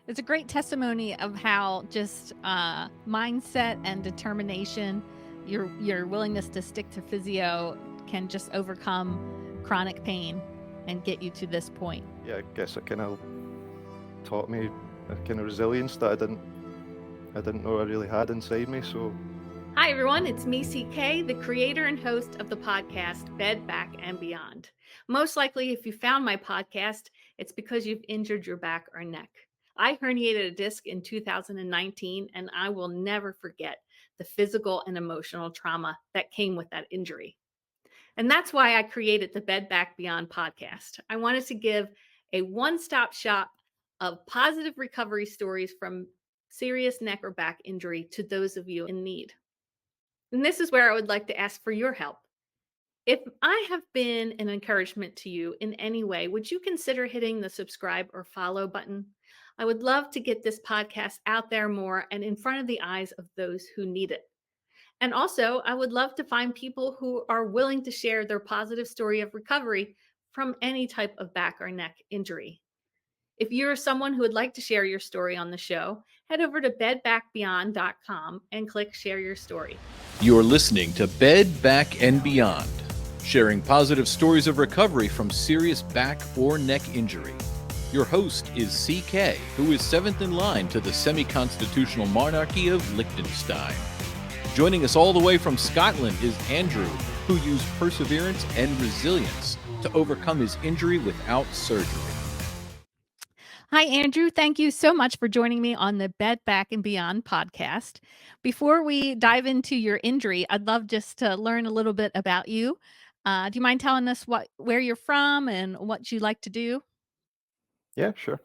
It's a great testimony of how just mindset and determination, your willingness to stick to physio can just overcome chronic pain and get you to this point. Yeah, I guess it kind of taught me a kind of resilience that I didn't know I really had inside me. So Hi, everyone. It's me, CK, the creator and host of the podcast Bed, Back, and Beyond. Most likely, if you found my podcast, it's because you've injured your back or neck. I herniated a disc in 2019, and I will never forget the physical and emotional trauma that came with that injury. And that's why I created the Bed, Back, Beyond podcast. I wanted to give a one-stop shop of positive recovery stories from serious neck or back injury to those of you in need. And this is where I would like to ask for your help. If I have been an encouragement to you in any way, would you consider hitting the subscribe or follow button? I would love to get this podcast out there more and in front of the eyes of those who need it. And also, I would love to find people who are willing to share their positive story of recovery from any type of back or neck injury. If you're someone who would like to share your story on the show, head over to bedbackbeyond.com and click share your story. You're listening to Bed, Back, and Beyond, sharing positive stories of recovery from serious back or neck injury. Your host is CK, who is seventh in line to the semi-constitutional monarchy of Liechtenstein. Joining us all the way from Scotland is Andrew, who used perseverance and resilience to overcome his injury without surgery. Hi, Andrew. Thank you so much for joining me on the Bed Back and Beyond podcast. Before we dive into your injury, I'd love just to learn a little bit about you. Do you mind telling us where you're from and what you like to do? yeah, sure.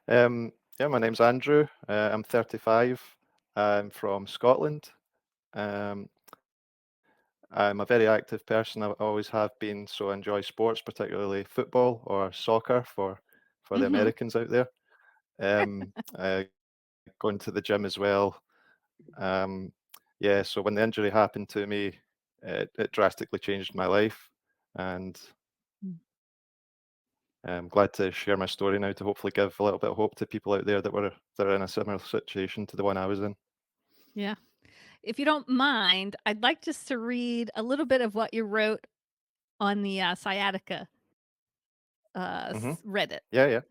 Yeah, my name's Andrew. I'm 35. I'm from Scotland. Um, I'm a very active person. I always have been. So I enjoy sports, particularly football or soccer for the Hmm. Americans out there. I going to the gym as well. Um, yeah, so when the injury happened to me, it drastically changed my life, and I'm glad to share my story now to hopefully give a little bit of hope to people out there that are in a similar situation to the one I was in. Yeah. If you don't mind, I'd like just to read a little bit of what you wrote on the sciatica Hmm. Reddit. Yeah, yeah.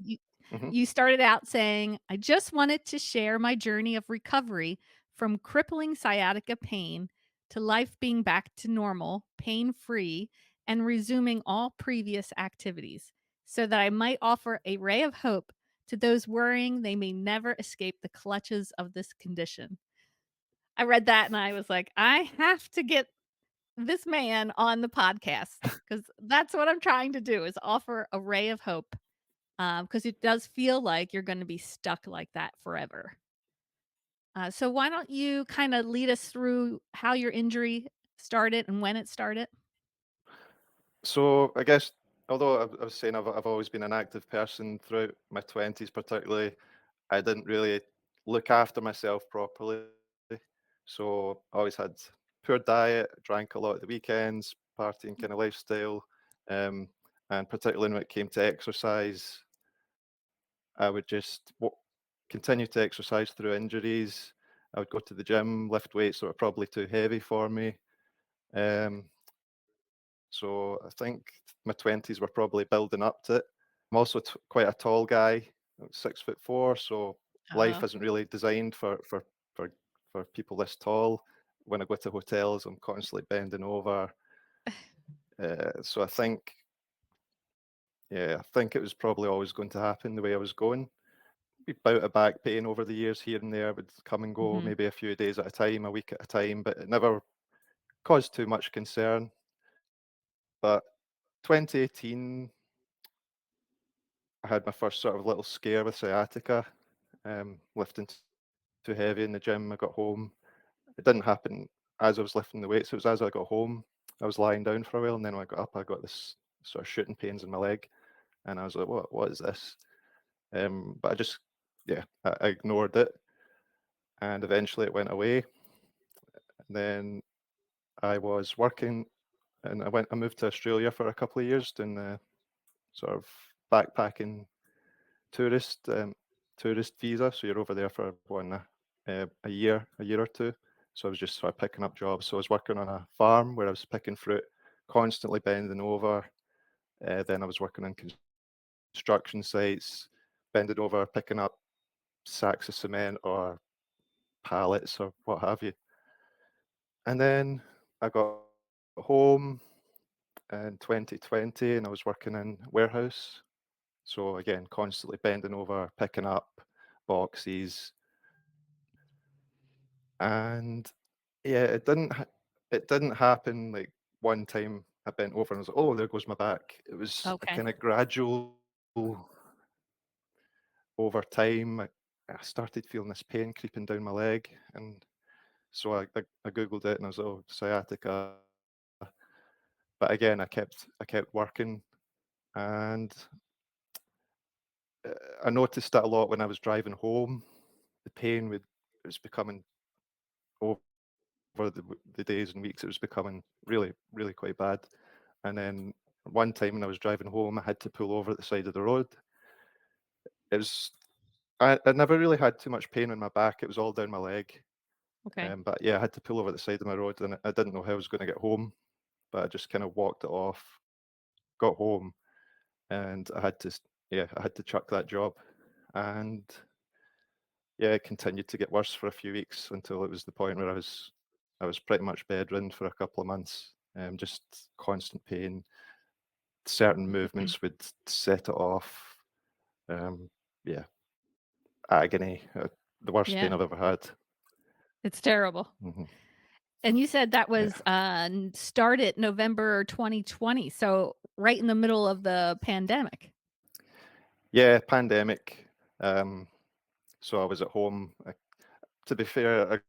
You Hmm. you started out saying, "I just wanted to share my journey of recovery from crippling sciatica pain to life being back to normal, pain-free, and resuming all previous activities, so that I might offer a ray of hope to those worrying they may never escape the clutches of this condition." I read that and I was like, "I have to get this man on the podcast because that's what I'm trying to do is offer a ray of hope, because it does feel like you're gonna be stuck like that forever. So why don't you kinda lead us through how your injury started and when it started? So I guess although I was saying I've always been an active person throughout my 20s, particularly, I didn't really look after myself properly. So I always had poor diet, drank a lot at the weekends, partying kind of lifestyle. Um, and particularly when it came to exercise, I would just continue to exercise through injuries. I would go to the gym, lift weights that were probably too heavy for me. Um, so I think my 20s were probably building up to it. I'm also quite a tall guy, 6'4", so life Uh, isn't really designed for for people this tall. When I go to hotels, I'm constantly bending over. So I think it was probably always going to happen the way I was going. A bout of back pain over the years here and there would come and go, mhm, maybe a few days at a time, a week at a time, but it never caused too much concern. But 2018, I had my first sort of little scare with sciatica, lifting too heavy in the gym. I got home. It didn't happen as I was lifting the weights. It was as I got home. I was lying down for a while, and then when I got up, I got this sort of shooting pains in my leg, and I was like, What is this?" But I ignored it, and eventually it went away. And then I was working, and I moved to Australia for a couple of years doing the sort of backpacking tourist. tourist visa, so you're over there for a year or two. So I was just sort of picking up jobs. So I was working on a farm where I was picking fruit, constantly bending over. Then I was working on construction sites, bending over, picking up sacks of cement or pallets or what have you. And then I got home in 2020 and I was working in warehouse. So again, constantly bending over, picking up boxes, and yeah, it didn't happen like one time I bent over and I was like, oh, there goes my back. It was a Okay. kind of gradual over time. I started feeling this pain creeping down my leg, and so I googled it and I was like, oh, sciatica. But again, I kept working, and I noticed that a lot when I was driving home. The pain would it was becoming over the days and weeks. It was becoming really, really quite bad. And then one time when I was driving home, I had to pull over at the side of the road. It was I never really had too much pain in my back. It was all down my leg. Okay. But yeah, I had to pull over at the side of my road, and I didn't know how I was going to get home. But I just kind of walked it off, got home, and I had to chuck that job. And yeah, it continued to get worse for a few weeks until it was the point where I was pretty much bedridden for a couple of months. Just constant pain. Certain movements would set it off. Um, yeah, agony. The worst pain Yeah, I've ever had. it's terrible. Mhm. And you said that Yeah, was, started November 2020, so right in the middle of the pandemic. yeah. Pandemic. Um, so I was at home. To be fair,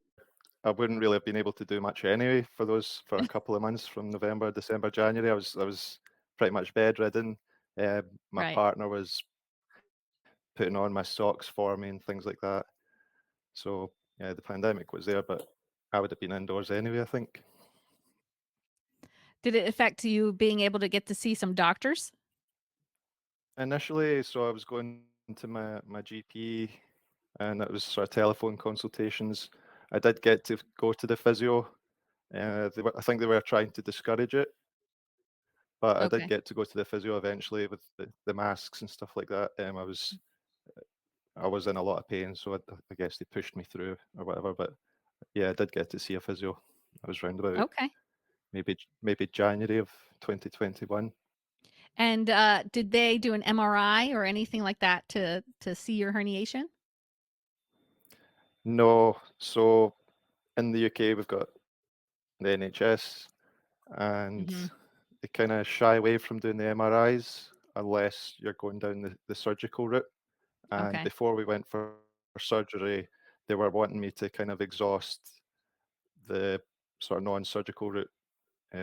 I wouldn't really have been able to do much anyway for a couple of months from November, December, January. I was pretty much bedridden. My Right. partner was putting on my socks for me and things like that. So yeah, the pandemic was there, but I would have been indoors anyway, I think. Did it affect you being able to get to see some doctors? Initially, so I was going to my GP, and it was sort of telephone consultations. I did get to go to the physio. I think they were trying to discourage it, but I did Okay. get to go to the physio eventually with the masks and stuff like that. I was in a lot of pain, so I guess they pushed me through or whatever. But yeah, I did get to see a physio. I was round about Okay. maybe January of 2021. And, did they do an MRI or anything like that to see your herniation? No, so in the UK we've got the NHS, and Mhm. they kind of shy away from doing the MRIs unless you're going down the surgical route. And Okay. before we went for surgery, they were wanting me to kind of exhaust the sort of non-surgical route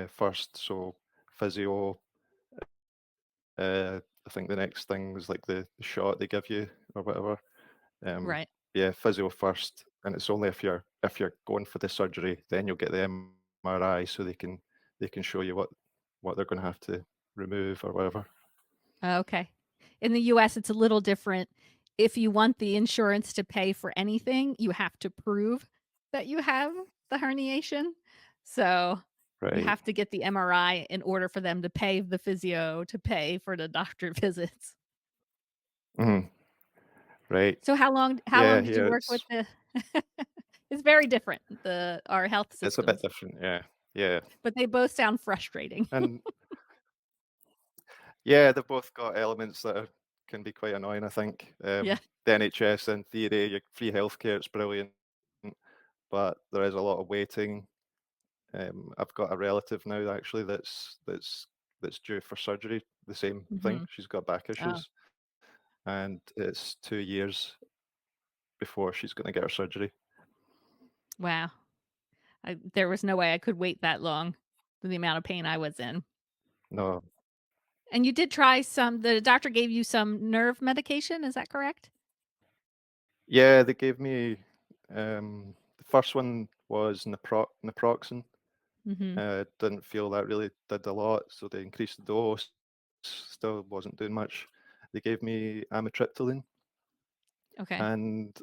first. So physio. I think the next thing was like the shot they give you or whatever. Um, Right. yeah, physio first, and it's only if you're going for the surgery, then you'll get the MRI, so they can show you what they're going to have to remove or whatever. Okay. In the US, it's a little different. If you want the insurance to pay for anything, you have to prove that you have the herniation. So, you Right. have to get the MRI in order for them to pay the physio to pay for the doctor visits. Mhm. Right. So how long Yeah. did you Here work with it's the It's very different, our health it's a bit systems, different. Yeah. Yeah. but they both sound frustrating. And yeah, they've both got elements that can be quite annoying. I think Yeah. the NHS, in theory, your free healthcare, it's brilliant, but there is a lot of waiting. I've got a relative now actually that's due for surgery. The same thing. Mhm. She's got back Oh, issues, and it's 2 years before she's going to get her surgery. wow. There was no way I could wait that long for the amount of pain I was in. No, And you did try the doctor gave you some nerve medication, is that correct? yeah, they gave me the first one was naproxen. Mhm. Didn't feel that really did a lot, so they increased the dose. Still wasn't doing much. They gave me amitriptyline, Okay. and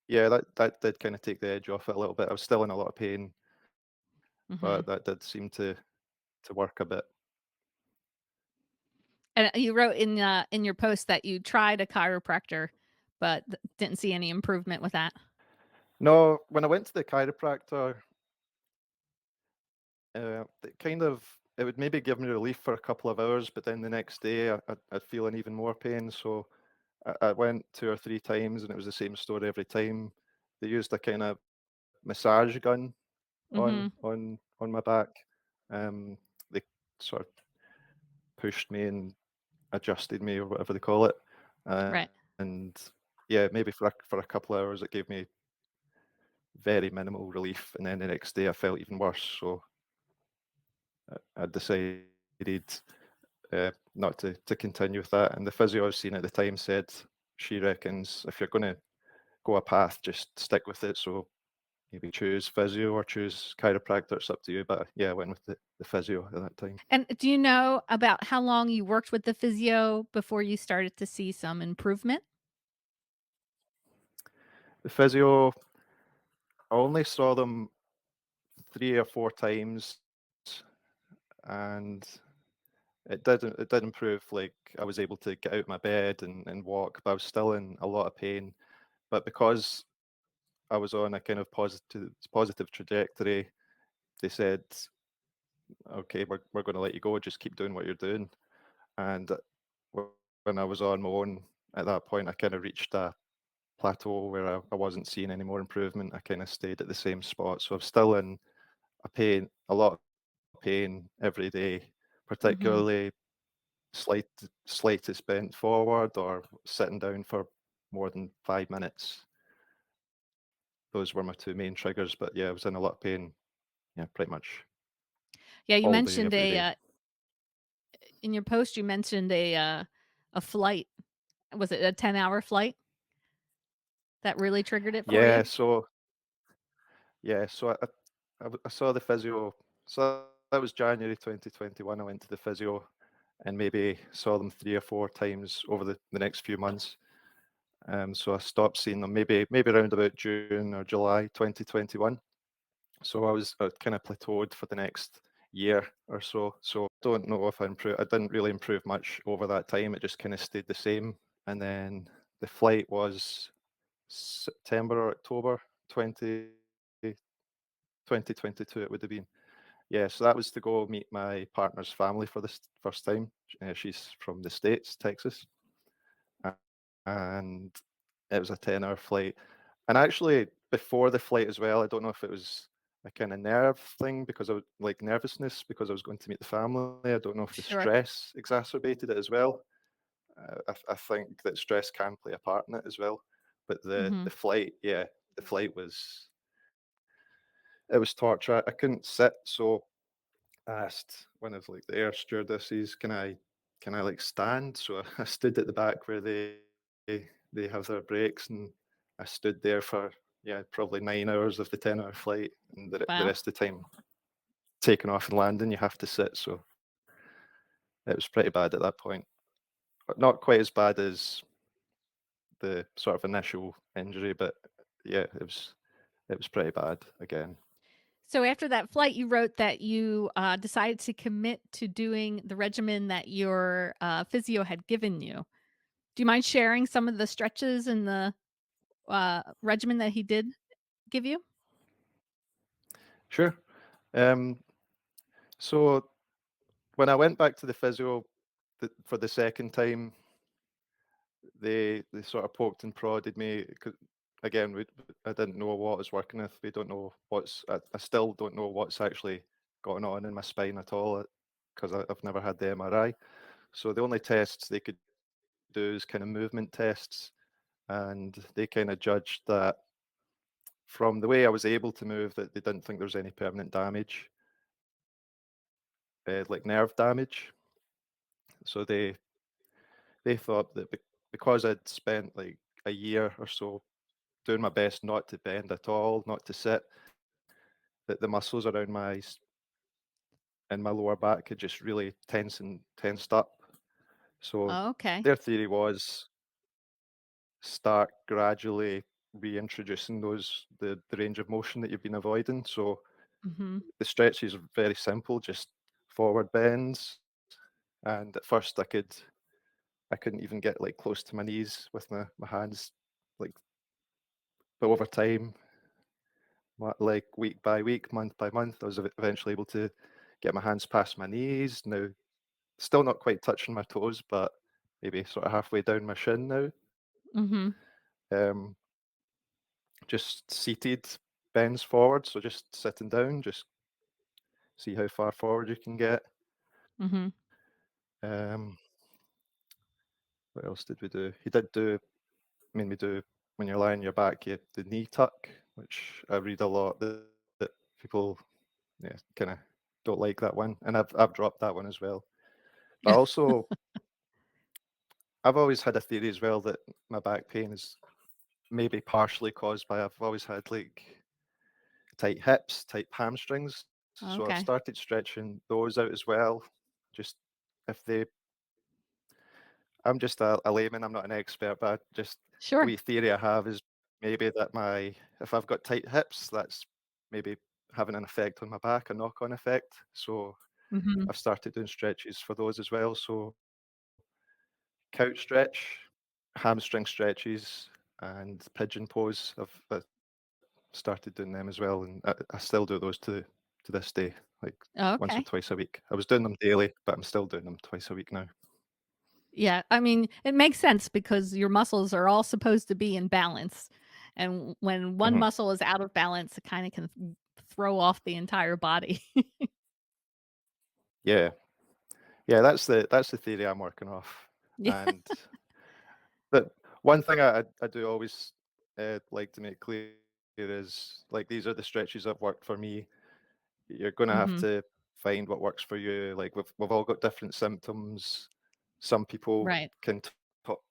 yeah, that did kind of take the edge off it a little bit. I was still in a lot of pain, Mhm. but that did seem to work a bit. And you wrote in your post that you tried a chiropractor, but didn't see any improvement with that. No, when I went to the chiropractor, it would maybe give me relief for a couple of hours, but then the next day I'd feel an even more pain. So I went 2 or 3 times, and it was the same story every time. They used a kind of massage gun on Mhm. on on my back. They sort of pushed me and adjusted me or whatever they call it, Right. and yeah, maybe for a couple of hours it gave me very minimal relief, and then the next day I felt even worse. So I decided not to continue with that. And the physio I was seeing at the time said she reckons if you're going to go a path, just stick with it. So maybe choose physio or choose chiropractor. It's up to you. But yeah, I went with the physio at that time. And do you know about how long you worked with the physio before you started to see some improvement? The physio, I only saw them 3 or 4 times, and it did improve. Like I was able to get out of my bed and walk, but I was still in a lot of pain. But because I was on a kind of positive trajectory, they said, "Okay, we're going to let you go. Just keep doing what you're doing." And when I was on my own at that point, I kind of reached a plateau where I wasn't seeing any more improvement. I kind of stayed at the same spot. So I'm still in a lot of pain every day, Mhm. particularly slight, slightest bent forward or sitting down for more than 5 minutes. Those were my two main triggers. But yeah, I was in a lot of pain. Yeah, pretty much Yeah, you all day, mentioned every day. in your post you mentioned a flight. Was it a 10-hour flight that really triggered it for Yeah, you? so I saw the physio. So that was January 2021. I went to the physio and maybe saw them 3 or 4 times over the next few months. So I stopped seeing them maybe around about June or July 2021. So I kind of plateaued for the next year or so. So don't know if I improved. I didn't really improve much over that time. It just kind of stayed the same. And then the flight was September or October 2022. It would have been. Yeah, so that was to go meet my partner's family for this first time. She's from the States, Texas, a- and it was a 10-hour flight. And actually, before the flight as well, I don't know if it was a kind of nerve thing because I was like nervousness because I was going to meet the family. I don't know if the Sure. stress exacerbated it as well. I think that stress can play a part in it as well. But the Mhm. flight, yeah, the flight was it was torture. I couldn't sit, so asked one of like the air stewardesses, can I like stand? So I stood at the back where they have their breaks, and I stood there for yeah probably 9 hours of the 10-hour flight, and the Wow. rest of the time taking off and landing you have to sit. So it was pretty bad at that point, but not quite as bad as the sort of initial injury, but yeah, it was pretty bad again. So after that flight, you wrote that you decided to commit to doing the regimen that your physio had given you. Do you mind sharing some of the stretches and the regimen that he did give you? Sure. Um, so when I went back to the physio for the second time, they sort of poked and prodded me. Again, I didn't know what I was working with. We don't know I still don't know what's actually going on in my spine at all because I've never had the MRI. So the only tests they could do is kind of movement tests, and they kind of judged that from the way I was able to move that they didn't think there was any permanent damage, like nerve damage. So they thought that because I'd spent like a year or so doing my best not to bend at all, not to sit, that the muscles around my lower back had just really tensed up. So Oh, okay. their theory was start gradually reintroducing the range of motion that you've been avoiding. So Mhm. the stretches are very simple, just forward bends. And at first I couldn't even get like close to my knees with my hands, like, but over time, like week by week, month by month, I was eventually able to get my hands past my knees. Now, still not quite touching my toes, but maybe sort of halfway down my shin now. Mhm. Um, just seated bends forward, so just sitting down, just see how far forward you can get. Mhm. Um, what else did we do? He did do made me do when you're lying on your back, you the knee tuck, which I read a lot that people, yeah, kind of don't like that one, and I've dropped that one as well. But also, I've always had a theory as well that my back pain is maybe partially caused by I've always had like tight hips, tight hamstrings. So I've Okay. started stretching those out as well. Just if they, I'm just a layman, I'm not an expert, but just a Sure. wee theory I have is maybe that if I've got tight hips, that's maybe having an effect on my back, a knock-on effect. So Mhm. I've started doing stretches for those as well. So couch stretch, hamstring stretches, and pigeon pose. I've started doing them as well, and I still do those to this day, like once or Okay. twice a week. I was doing them daily, but I'm still doing them twice a week now. Yeah, I mean, it makes sense because your muscles are all supposed to be in balance, and when one Mhm. muscle is out of balance, it kinda can throw off the entire body. Yeah, yeah, that's the theory I'm working off. Yeah. And the one thing I do always like to make clear is like these are the stretches that worked for me. You're gonna have Mhm. to find what works for you. Like we've all got different symptoms. Some people Right. can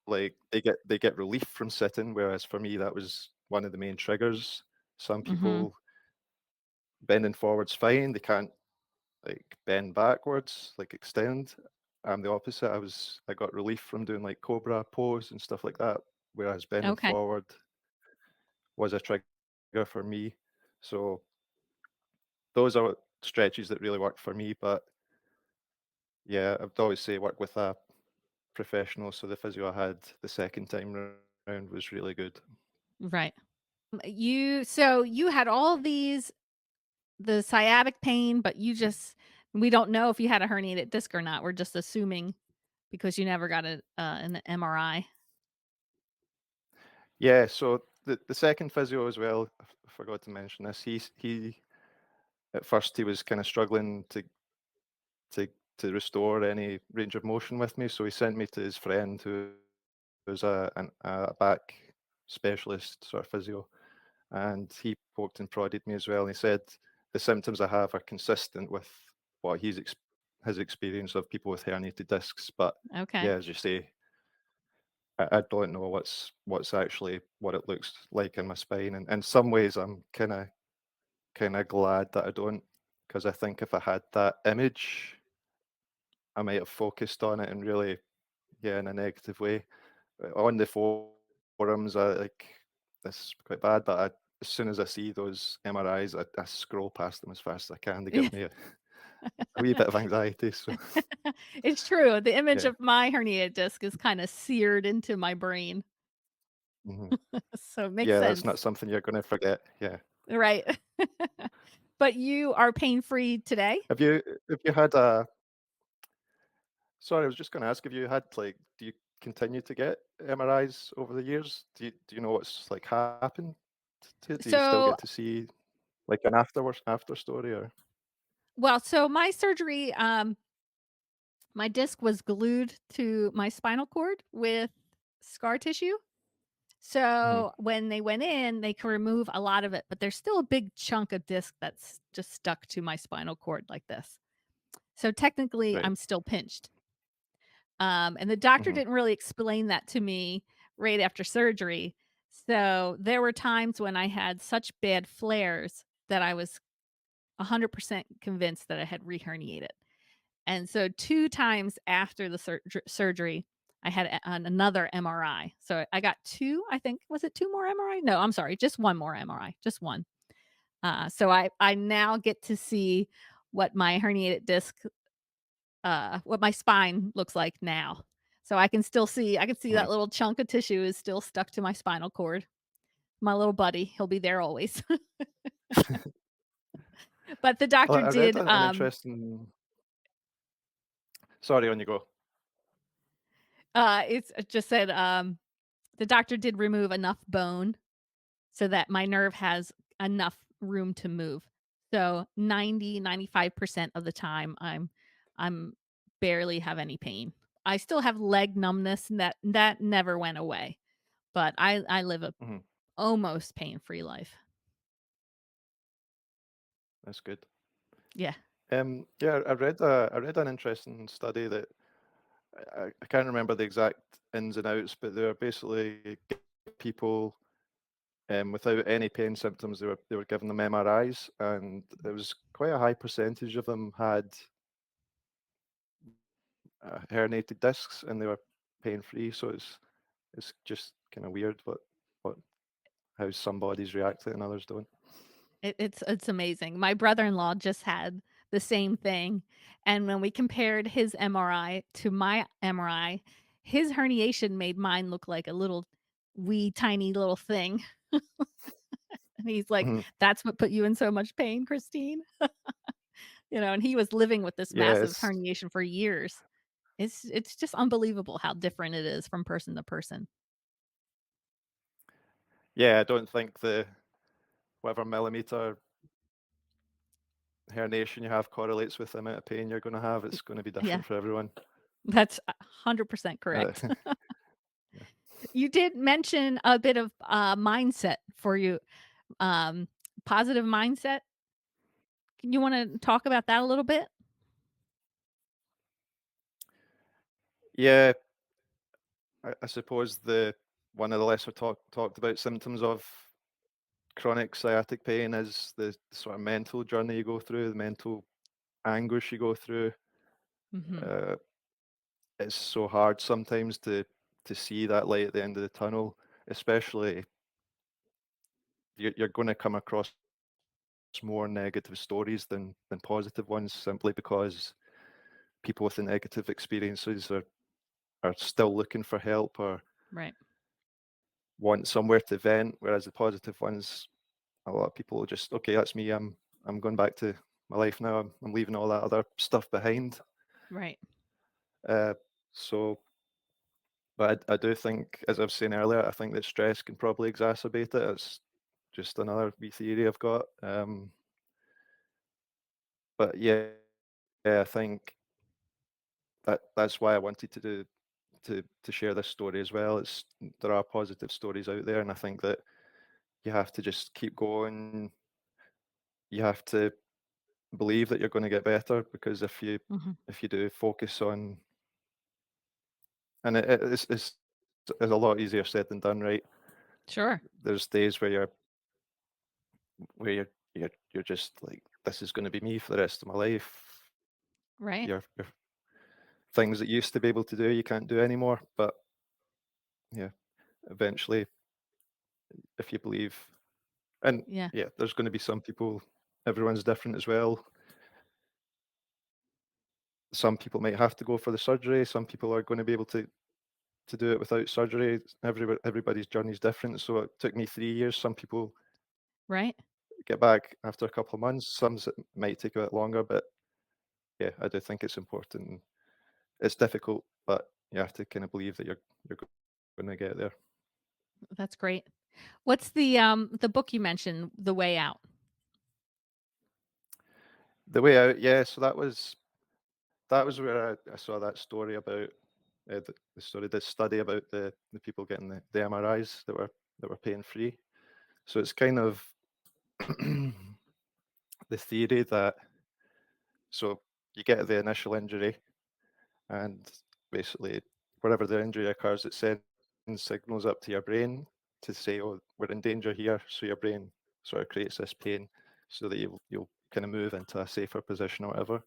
like they get relief from sitting, whereas for me that was one of the main triggers. Some Mhm. people bending forwards fine. They can't like bend backwards, like extend. I'm the opposite. I got relief from doing like cobra pose and stuff like that, whereas bending Okay. forward was a trigger for me. So those are stretches that really work for me. But yeah, I'd always say work with a professional. So the physio I had the second time round was really good. Right. You had all these the sciatic pain, but we don't know if you had a herniated disc or not. We're just assuming because you never got an MRI. Yeah, so the second physio as well, I forgot to mention this. He at first he was kind of struggling to to restore any range of motion with me, so he sent me to his friend who was a back specialist sort of physio, and he poked and prodded me as well. And he said the symptoms I have are consistent with what his experience of people with herniated discs. But Okay. yeah, as you say, I don't know what's actually what it looks like in my spine, and in some ways, I'm kind of glad that I don't, because I think if I had that image, I might have focused on it and really, yeah, in a negative way. On the forums, I like this is quite bad, but as soon as I see those MRIs, I scroll past them as fast as I can. They give me a wee bit of anxiety. So It's true. The image yeah, of my herniated disc is kinda seared into my brain, mhm. so it makes Yeah, that's not sense. something you're going to forget. Yeah. Right. But you are pain-free today? Have you had a Sorry, I was just gonna ask, if you had, like, do you continue to get MRIs over the years? Do you know what's, like, happened to it? Do you still So get to see, like, an after story or so my surgery, my disc was glued to my spinal cord with scar tissue. Mhm, So when they went in, they could remove a lot of it, but there's still a big chunk of disc that's just stuck to my spinal cord like this. So technically, right, I'm still pinched. And the doctor mhm, didn't really explain that to me right after surgery. So there were times when I had such bad flares that I was 100% convinced that I had reherniated. And so 2 times after the surgery, I had another MRI. So I got two, I think. Was it two more MRI? No, I'm sorry, just one more MRI, just one. So I now get to see what my herniated disc, what my spine looks like now. So I can see that Mhm. little chunk of tissue is still stuck to my spinal cord. My little buddy, he'll be there always. But the Well, doctor I read did, an interesting. Sorry, on you go. it's just said, the doctor did remove enough bone so that my nerve has enough room to move. So 95% of the time I'm barely have any pain. I still have leg numbness and that never went away, but I live a Mhm. almost pain-free life. That's good. Yeah. Yeah, I read an interesting study that I can't remember the exact ins and outs, but they were basically people without any pain symptoms. They were giving them MRIs, and it was quite a high percentage of them had herniated discs, and they were pain free. So it's just kind of weird what how some bodies react to it and others don't. It's amazing. My brother-in-law just had the same thing, and when we compared his MRI to my MRI, his herniation made mine look like a little wee tiny little thing, and he's like, Mhm. "That's what put you in so much pain, Christine?" And he was living with this Yeah, massive it's herniation for years. It's just unbelievable how different it is from person to person. yeah. I don't think the whatever millimeter herniation you have correlates with the amount of pain you're going to have. It's going to be Yeah, different for everyone. that's 100% Uh, correct. yeah. You did mention a bit of, mindset for you, um, positive mindset. You wanna talk about that a little bit? Yeah, I suppose the one of the lesser talked about symptoms of chronic sciatic pain is the sort of mental journey you go through, the mental anguish you go through. Mhm. Uh, it's so hard sometimes to see that light at the end of the tunnel, especially you're going to come across more negative stories than positive ones simply because people with the negative experiences are still looking for help or Right, want somewhere to vent, whereas the positive ones, a lot of people will just, okay, that's me. I'm going back to my life now. I'm leaving all that other stuff behind. right. Uh, so, but I do think, as I was saying earlier, I think that stress can probably exacerbate it. It's just another wee theory I've got. But yeah, I think that's why I wanted to do to share this story as well. It's there are positive stories out there, and I think that you have to just keep going. You have to believe that you're going to get better because Mhm. if you do focus on and it's a lot easier said than done, right? Sure. There's days where you're just like, this is going to be me for the rest of my life. Right. Your things that you used to be able to do, you can't do anymore. But yeah, eventually, if you believe, and Yeah. yeah, there's going to be some people. Everyone's different as well. Some people might have to go for the surgery. Some people are going to be able to do it without surgery. Everybody's journey is different. So it took me 3 years. Some people Right. get back after a couple of months. Some might take a bit longer, but yeah, I do think it's important. It's difficult, but you have to kind of believe that you're going to get there. That's great. What's the book you mentioned, The Way Out? The way out, yeah. So that was where I saw that story about the story, this study about the people getting the MRIs that were pain free. So it's kind of the theory that so you get the initial injury and basically wherever the injury occurs, it sends signals up to your brain to say, "Oh, we're in danger here." So your brain sort of creates this pain so that you'll kind of move into a safer position or whatever.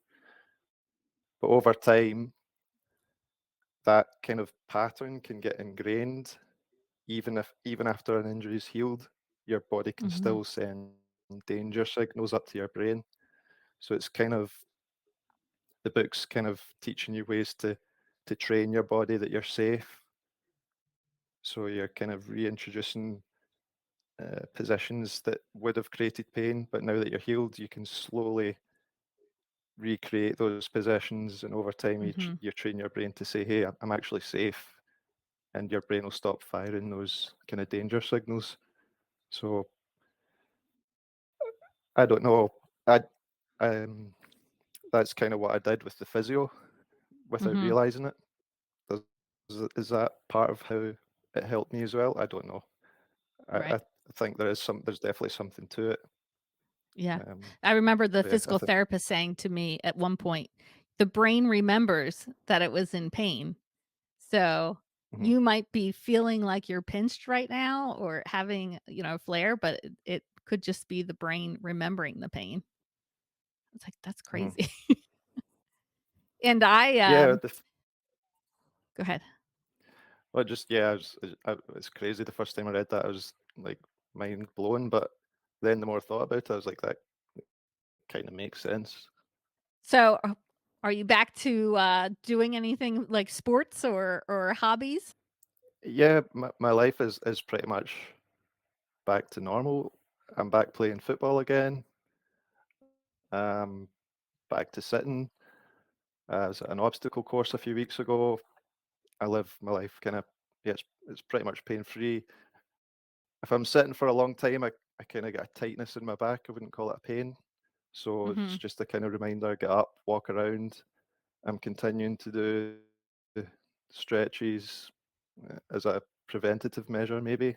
But over time, that kind of pattern can get ingrained even after an injury is healed. Your body can Mhm. still send danger signals up to your brain. So it's kind of the book's kind of teaching you ways to train your body that you're safe. So you're kind of reintroducing positions that would have created pain, but now that you're healed, you can slowly recreate those positions, and over time, Mhm. you train your brain to say, "Hey, I'm actually safe," and your brain will stop firing those kind of danger signals. So I don't know. I um, that's kind of what I did with the physio without Mhm. realizing it. Does, is that part of how it helped me as well? I don't know. I Right. think there's definitely something to it. Yeah. Um, I remember the but yeah, I physical think. therapist saying to me at one point, "The brain remembers that it was in pain." So, Mhm, you might be feeling like you're pinched right now or having, a flare, but it could just be the brain remembering the pain. It's like, "That's mhm. crazy." And I, Yeah, go ahead. well, just yeah, it's crazy. The first time I read that, I was like mind blown. But then the more I thought about it, I was like, that kind of makes sense. So, are you back to, doing anything like sports or hobbies? Yeah, my life is pretty much back to normal. I'm back playing football again. Um, back to sitting. I was at an obstacle course a few weeks ago. I live my life kind of, yeah, it's pretty much pain free. If I'm sitting for a long time, I kind of get a tightness in my back. I wouldn't call it a pain. So it's Mhm. just a kind of reminder, get up, walk around. I'm continuing to do stretches as a preventative measure, maybe.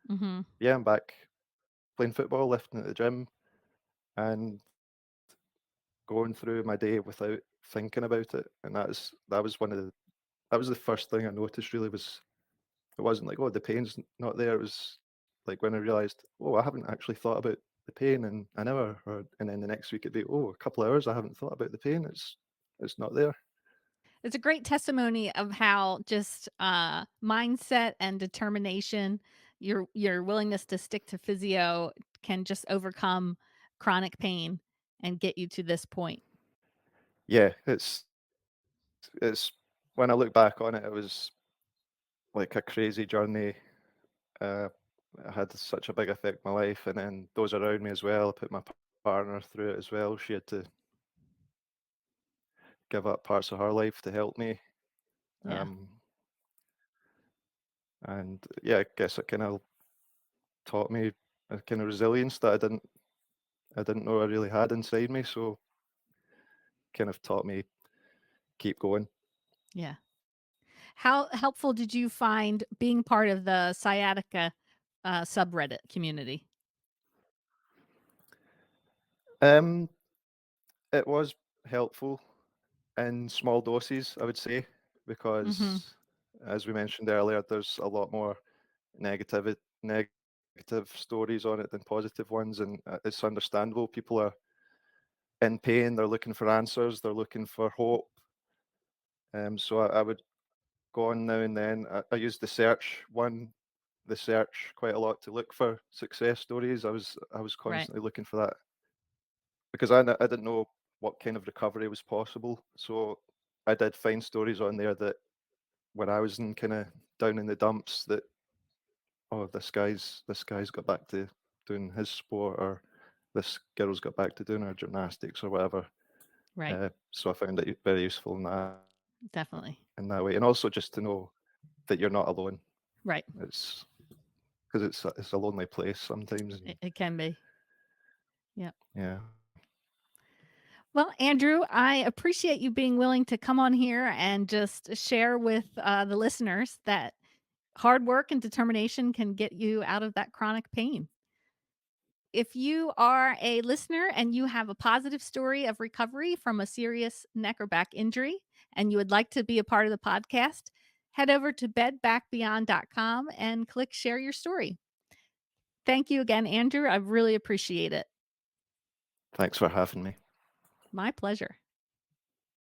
Mhm. Yeah, I'm back playing football, lifting at the gym, and going through my day without thinking about it. And that was the first thing I noticed. Really, was it wasn't like, oh, the pain's not there. It was like when I realized, oh, I haven't actually thought about the pain in an hour, and then the next week it'd be, oh, a couple of hours. I haven't thought about the pain. It's not there. It's a great testimony of how just, mindset and determination, your willingness to stick to physio can just overcome chronic pain and get you to this point. Yeah, it's when I look back on it, it was like a crazy journey. Uh, it had such a big effect on my life, and then those around me as well. I put my partner through it as well. She had to give up parts of her life to help me. Yeah. Um, and yeah, I guess it kind of taught me a kind of resilience that I didn't know I really had inside me. So kind of taught me keep going. Yeah. How helpful did you find being part of the sciatica, subreddit community? Um, it was helpful in small doses, I would say, Mhm. because as we mentioned earlier, there's a lot more negative stories on it than positive ones, and it's understandable. People are in pain, they're looking for answers, they're looking for hope. So I would go on now and then. I use the search quite a lot to look for success stories. I was Right. constantly looking for that because I didn't know what kind of recovery was possible. So I did find stories on there that when I was in kind of down in the dumps, that, oh, this guy's got back to doing his sport, or this girl's got back to doing her gymnastics or whatever. Right. So I found it very useful Definitely. in that way, and also just to know that you're not alone. Right. It's because it's a lonely place sometimes, It, and it can be. Yeah. yeah. Well, Andrew, I appreciate you being willing to come on here and just share with the listeners that hard work and determination can get you out of that chronic pain. If you are a listener and you have a positive story of recovery from a serious neck or back injury and you would like to be a part of the podcast, head over to bedbackbeyond.com and click share your story. Thank you again, Andrew. I really appreciate it. Thanks for having me. My pleasure.